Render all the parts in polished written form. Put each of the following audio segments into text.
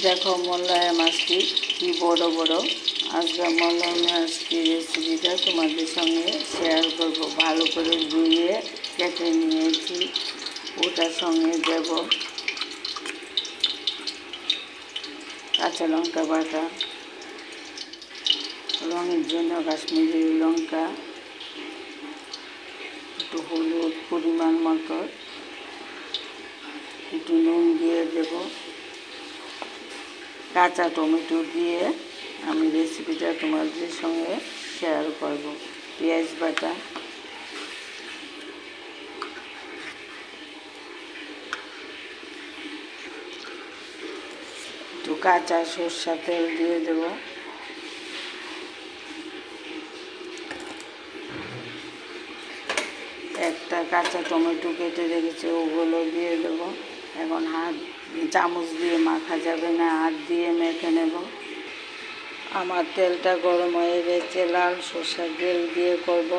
দেখো মল্লায়া মাছটি কি বড় বড়। আজকে মল্লায়া মাছটি রেসিপিটা তোমাদের সঙ্গে শেয়ার করব। ভালো করে ধুয়ে কেটে নিয়েছি, ওটার সঙ্গে দেব কাঁচা লঙ্কা বাটা, রঙের জন্য কাশ্মীরি লঙ্কা, একটু হলুদ পরিমাণ মতো, একটু নুন দিয়ে দেব, কাঁচা টমেটো দিয়ে আমি রেসিপিটা তোমাদের সঙ্গে শেয়ার করব। পেঁয়াজ বাটা, একটু কাঁচা সরষের তেল দিয়ে দেব, একটা কাঁচা টমেটো কেটে রেখেছে ওগুলো দিয়ে দেব। এখন চামচ দিয়ে মাখা যাবে না, হাত দিয়ে মেখে নেব। আমার তেলটা গরম হয়ে গেছে, লাল সরষের তেল দিয়ে করব।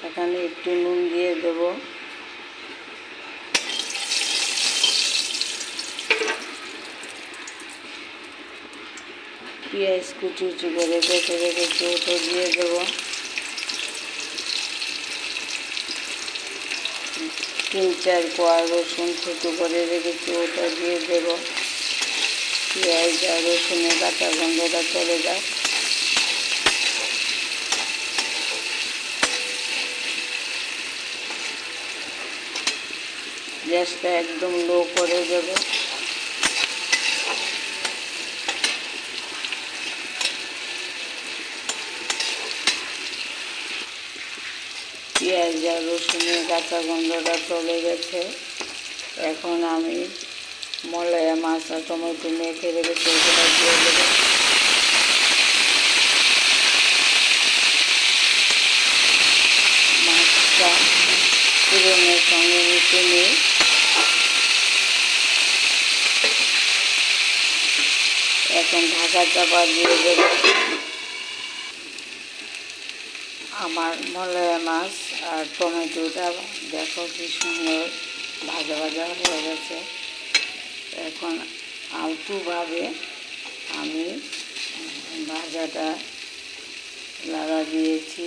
এখানে একটু নুন দিয়ে দেব, পেঁয়াজ কুচি করে কেটে রেখেছি ওটা দিয়ে দেব, তিন চার কোয়া রসুন ছোটো করে রেখেছি ওটা দিয়ে দেব। পেঁয়াজ আর রসুনের কাঁচা গন্ধটা চলে যায়। গ্যাসটা একদম লো করে দেব। পেঁয়াজ আর রসুনের কাঁচা গন্ধটা চলে গেছে। এখন আমি মল্লায়া মাছ আর টমেটো মেখে রেখেছি ওগুলো দিয়ে দেবো। মাছটা পুরনের সঙ্গে মিশিয়ে নিই। এখন ঢাকা চাপা দিয়ে দেব। আমার মল্লায়া মাছ আর টমেটোটা দেখো কি সুন্দর ভাজা ভাজা হয়ে গেছে। এখন আলতুভাবে আমি ভাজাটা লাগা দিয়েছি।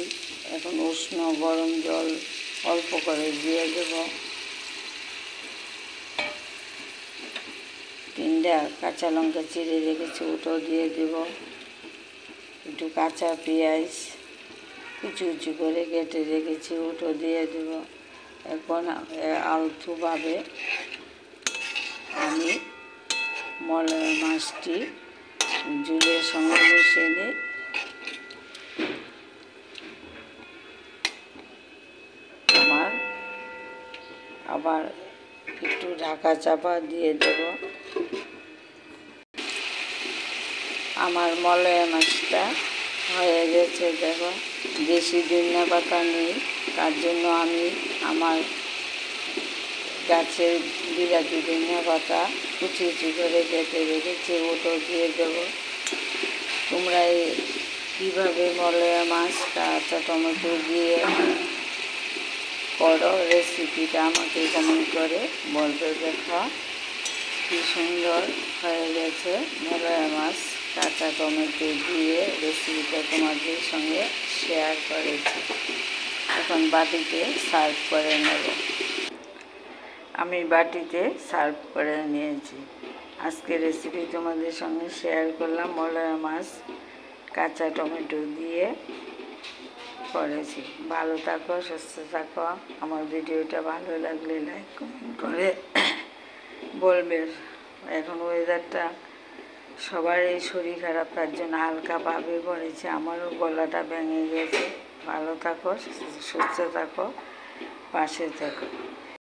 এখন উষ্ণ গরম জল অল্প করে দিয়ে দেব। তিনটা কাঁচা লঙ্কা চিড়ে রেখেছি ওটাও দিয়ে দেব। একটু কাঁচা পেঁয়াজ কুচি কুচি করে কেটে রেখেছি ওটাও দিয়ে দেব। এখন আলতুভাবে আমি মল্লায়া মাছটি ঝোলের সঙ্গে মিশিয়ে নিই। আবার একটু ঢাকা চাপা দিয়ে দেব। আমার মল্লায়া মাছটা হয়ে গেছে। দেখো দেশি ধনিয়া পাতা নেই, তার জন্য আমি আমার গাছের বিলাতি ধনিয়া পাতা কুচি কুচি করে কেটে রেখেছি ওটাও দিয়ে দেব। তোমরা কীভাবে মল্লায়া মাছ কাঁচা টমেটো দিয়ে করো রেসিপিটা আমাকে কমেন্ট করে বলবে। দেখো কি সুন্দর হয়ে গেছে মল্লায়া মাছ কাঁচা টমেটো দিয়ে রেসিপিটা তোমাদের সঙ্গে শেয়ার করেছি। এখন বাটিতে সার্ভ করে নেব। আমি বাটিতে সার্ভ করে নিয়েছি। আজকে রেসিপি তোমাদের সঙ্গে শেয়ার করলাম, মল্লায়া মাছ কাঁচা টমেটো দিয়ে করেছি। ভালো থাকো, সুস্থ থাকো। আমার ভিডিওটা ভালো লাগলে লাইক কমেন্ট করে বলবে। এখন ওয়েদারটা সবারই শরীর খারাপ, তার জন্য হালকা ভাবে পড়েছে, আমারও গলাটা ভেঙে গেছে। ভালো থাকো, সুস্থ থাকো, পাশে থাকো।